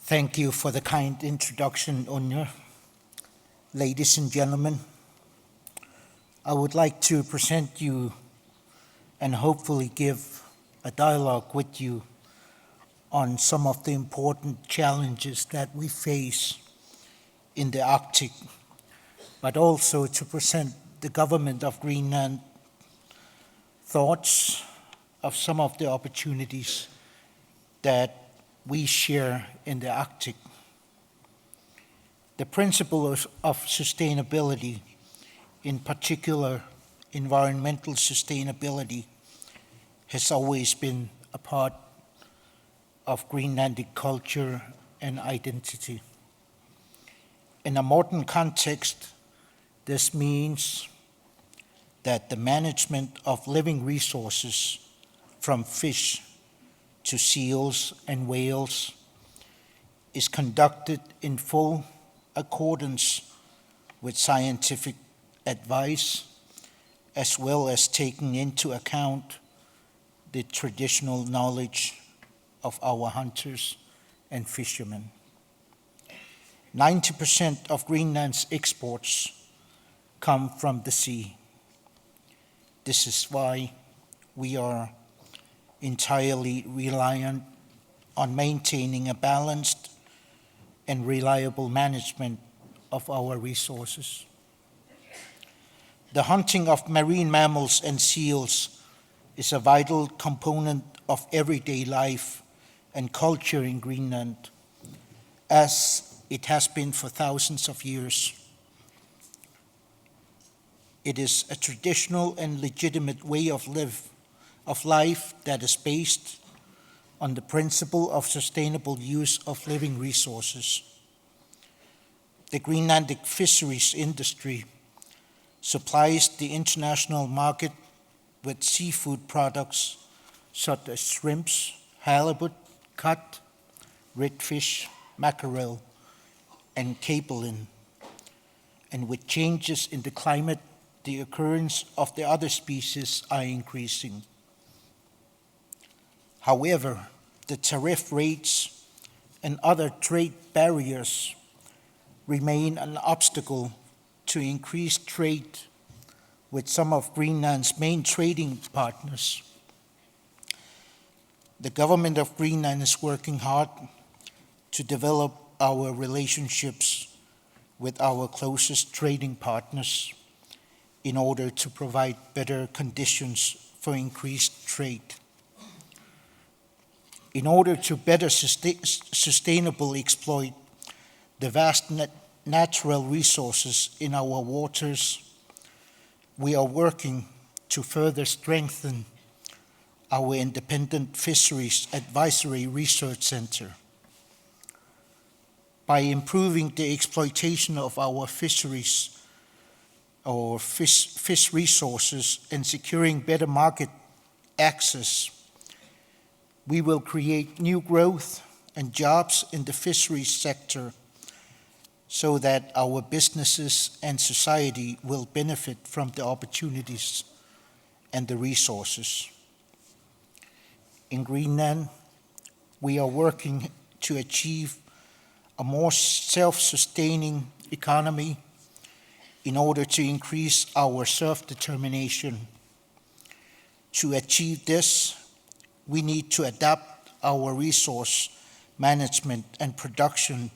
Thank you for the kind introduction, Unya. Ladies and gentlemen, I would like to present you and hopefully give a dialogue with you on some of the important challenges that we face in the Arctic, but also to present the government of Greenland thoughts of some of the opportunities that we share in the Arctic. The principle of sustainability, in particular environmental sustainability, has always been a part of Greenlandic culture and identity. In a modern context, this means that the management of living resources, from fish to seals and whales, is conducted in full accordance with scientific advice, as well as taking into account the traditional knowledge of our hunters and fishermen. 90% of Greenland's exports come from the sea. This is why we are entirely reliant on maintaining a balanced and reliable management of our resources. The hunting of marine mammals and seals is a vital component of everyday life and culture in Greenland, as it has been for thousands of years. It is a traditional and legitimate way of life that is based on the principle of sustainable use of living resources. The Greenlandic fisheries industry supplies the international market with seafood products such as shrimps, halibut, cod, redfish, mackerel, and capelin. And with changes in the climate, the occurrence of the other species are increasing. However, the tariff rates and other trade barriers remain an obstacle to increased trade with some of Greenland's main trading partners. The government of Greenland is working hard to develop our relationships with our closest trading partners in order to provide better conditions for increased trade. In order to better sustainably exploit the vast natural resources in our waters, we are working to further strengthen our independent Fisheries Advisory Research Center. By improving the exploitation of our fisheries or fish resources and securing better market access, we will create new growth and jobs in the fisheries sector so that our businesses and society will benefit from the opportunities and the resources. In Greenland, we are working to achieve a more self-sustaining economy in order to increase our self-determination. To achieve this, we need to adapt our resource management and production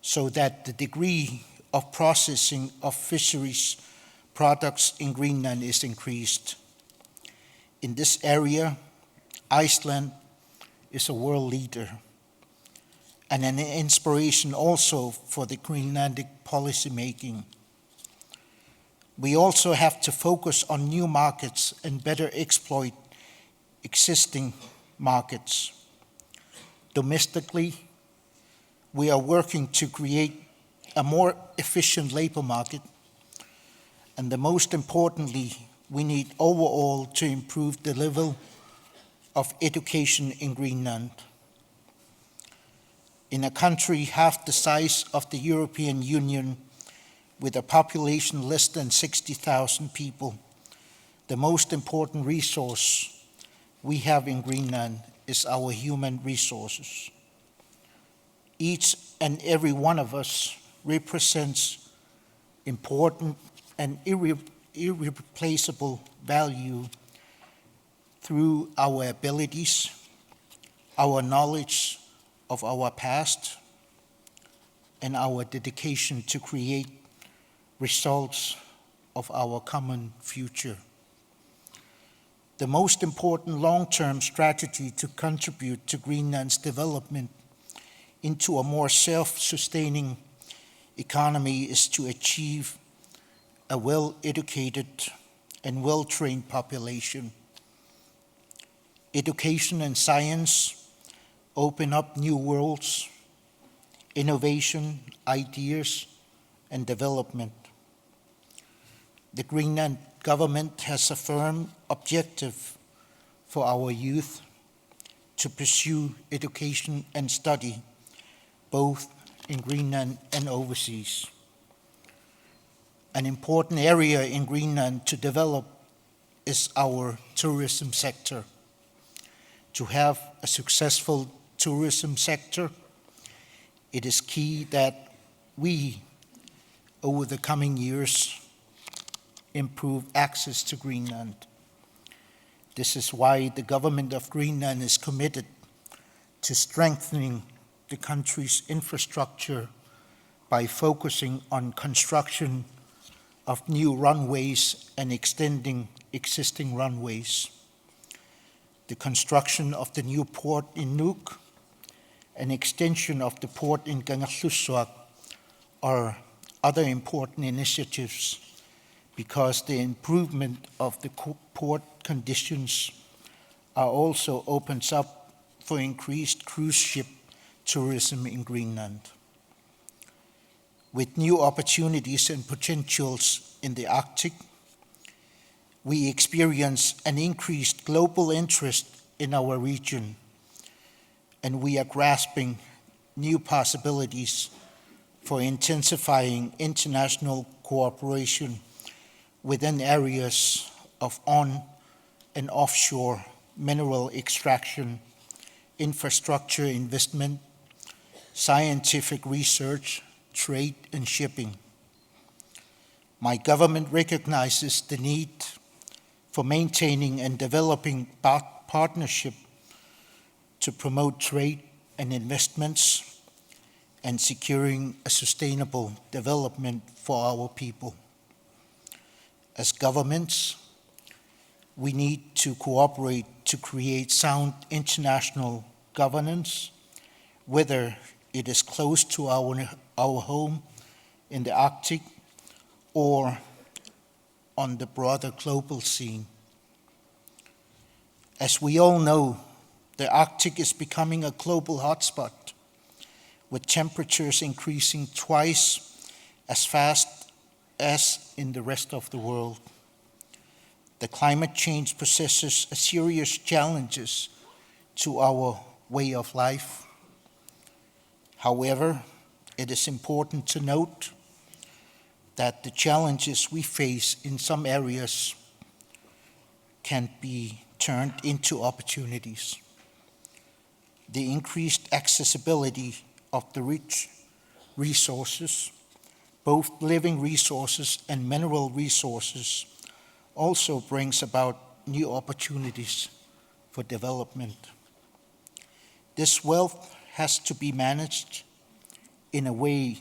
so that the degree of processing of fisheries products in Greenland is increased. In this area, Iceland is a world leader and an inspiration also for the Greenlandic policy making. We also have to focus on new markets and better exploit existing markets. Domestically, we are working to create a more efficient labor market, and the most importantly, we need overall to improve the level of education in Greenland. In a country half the size of the European Union, with a population less than 60,000 people, the most important resource we have in Greenland is our human resources. Each and every one of us represents important and irreplaceable value through our abilities, our knowledge of our past, and our dedication to create results of our common future. The most important long-term strategy to contribute to Greenland's development into a more self-sustaining economy is to achieve a well-educated and well-trained population. Education and science open up new worlds, innovation, ideas, and development. The Greenland government has a firm objective for our youth to pursue education and study, both in Greenland and overseas. An important area in Greenland to develop is our tourism sector. To have a successful tourism sector, it is key that we, over the coming years, improve access to Greenland. This is why the government of Greenland is committed to strengthening the country's infrastructure by focusing on construction of new runways and extending existing runways. The construction of the new port in Nuuk and extension of the port in Qujaukitsoq are other important initiatives because the improvement of the port conditions also opens up for increased cruise ship tourism in Greenland. With new opportunities and potentials in the Arctic, we experience an increased global interest in our region, and we are grasping new possibilities for intensifying international cooperation within areas of on and offshore mineral extraction, infrastructure investment, scientific research, trade, and shipping. My government recognizes the need for maintaining and developing partnership to promote trade and investments and securing a sustainable development for our people. As governments, we need to cooperate to create sound international governance, whether it is close to our home in the Arctic or on the broader global scene. As we all know, the Arctic is becoming a global hotspot, with temperatures increasing twice as fast as in the rest of the world. The climate change possesses a serious challenges to our way of life. However, it is important to note that the challenges we face in some areas can be turned into opportunities. The increased accessibility of the rich resources, both living resources and mineral resources, also brings about new opportunities for development. This wealth has to be managed in a way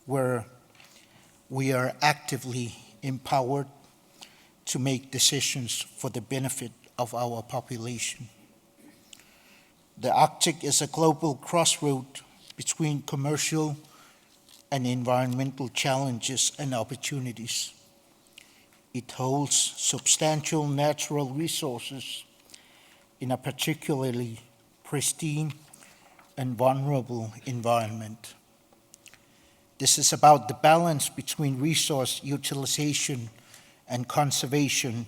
where we are actively empowered to make decisions for the benefit of our population. The Arctic is a global crossroad between commercial and environmental challenges and opportunities. It holds substantial natural resources in a particularly pristine and vulnerable environment. This is about the balance between resource utilization and conservation,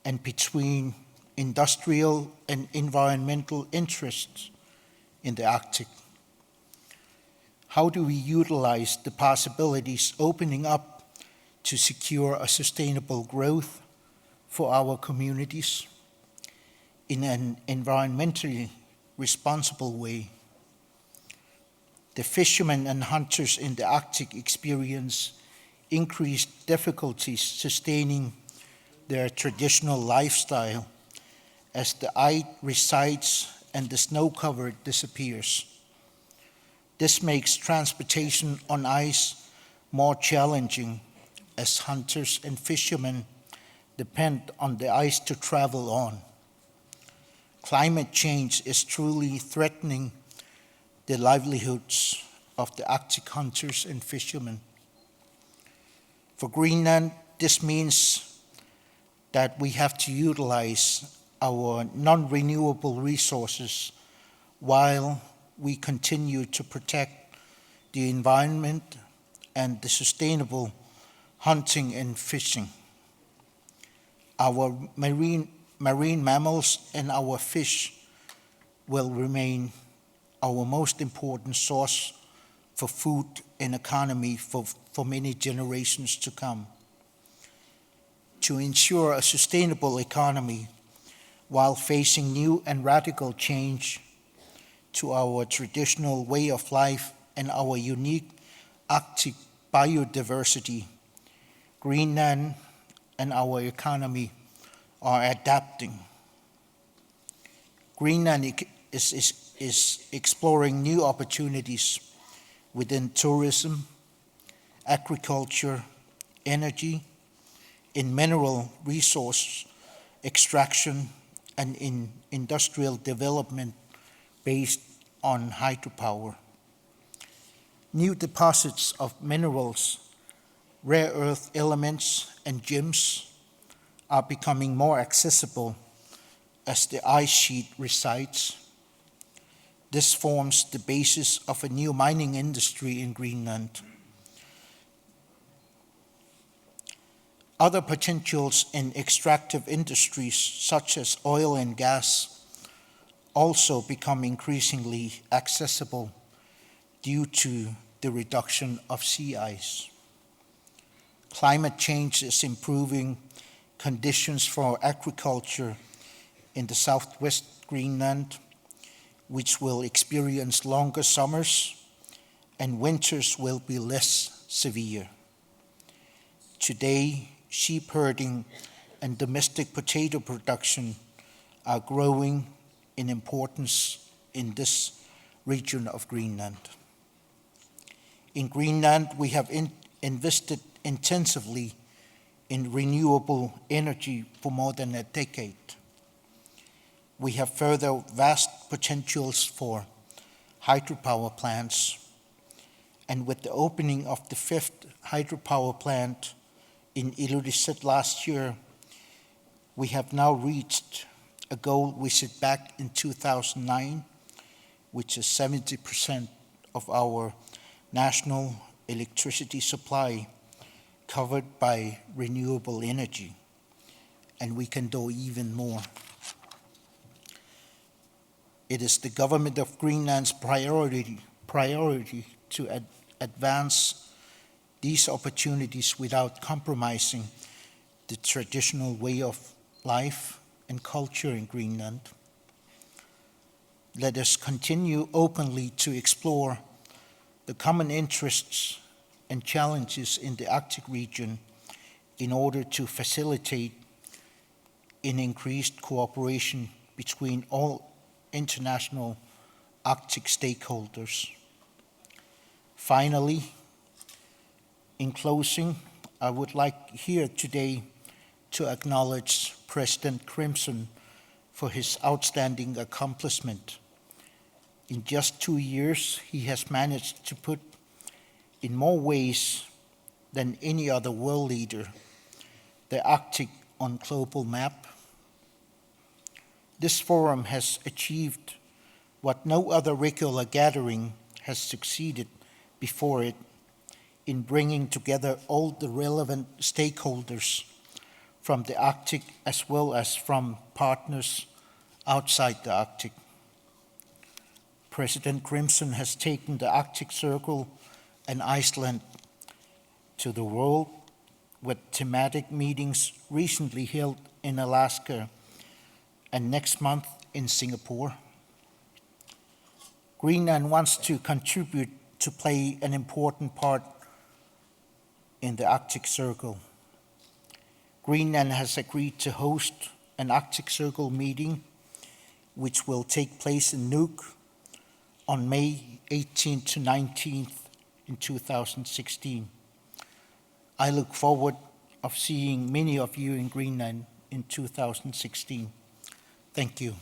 and between industrial and environmental interests in the Arctic. How do we utilize the possibilities opening up to secure a sustainable growth for our communities in an environmentally responsible way? The fishermen and hunters in the Arctic experience increased difficulties sustaining their traditional lifestyle as the ice recedes and the snow cover disappears. This makes transportation on ice more challenging as hunters and fishermen depend on the ice to travel on. Climate change is truly threatening the livelihoods of the Arctic hunters and fishermen. For Greenland, this means that we have to utilize our non-renewable resources while we continue to protect the environment and the sustainable hunting and fishing. Our marine mammals and our fish will remain our most important source for food and economy for many generations to come. To ensure a sustainable economy while facing new and radical change to our traditional way of life and our unique Arctic biodiversity, Greenland and our economy are adapting. Greenland is exploring new opportunities within tourism, agriculture, energy, in mineral resource extraction, and in industrial development based on hydropower. New deposits of minerals, rare earth elements, and gems are becoming more accessible as the ice sheet recedes. This forms the basis of a new mining industry in Greenland. Other potentials in extractive industries, such as oil and gas, also become increasingly accessible due to the reduction of sea ice. Climate change is improving conditions for agriculture in the southwest Greenland, which will experience longer summers and winters will be less severe. Today, sheep herding and domestic potato production are growing in importance in this region of Greenland. In Greenland, we have invested intensively in renewable energy for more than a decade. We have further vast potentials for hydropower plants, and with the opening of the 5th hydropower plant in Ilulissat last year, we have now reached a goal we set back in 2009, which is 70% of our national electricity supply covered by renewable energy, and we can do even more. It is the government of Greenland's priority to advance these opportunities without compromising the traditional way of life and culture in Greenland. Let us continue openly to explore the common interests and challenges in the Arctic region in order to facilitate an increased cooperation between all international Arctic stakeholders. Finally, in closing, I would like here today to acknowledge President Crimson for his outstanding accomplishment. In just 2 years, he has managed to put in more ways than any other world leader the Arctic on global map. This forum has achieved what no other regular gathering has succeeded before it in bringing together all the relevant stakeholders from the Arctic as well as from partners outside the Arctic. President Crimson has taken the Arctic Circle and Iceland to the world with thematic meetings recently held in Alaska and next month in Singapore. Greenland wants to contribute to play an important part in the Arctic Circle. Greenland has agreed to host an Arctic Circle meeting, which will take place in Nuuk on May 18th to 19th in 2016. I look forward of seeing many of you in Greenland in 2016. Thank you.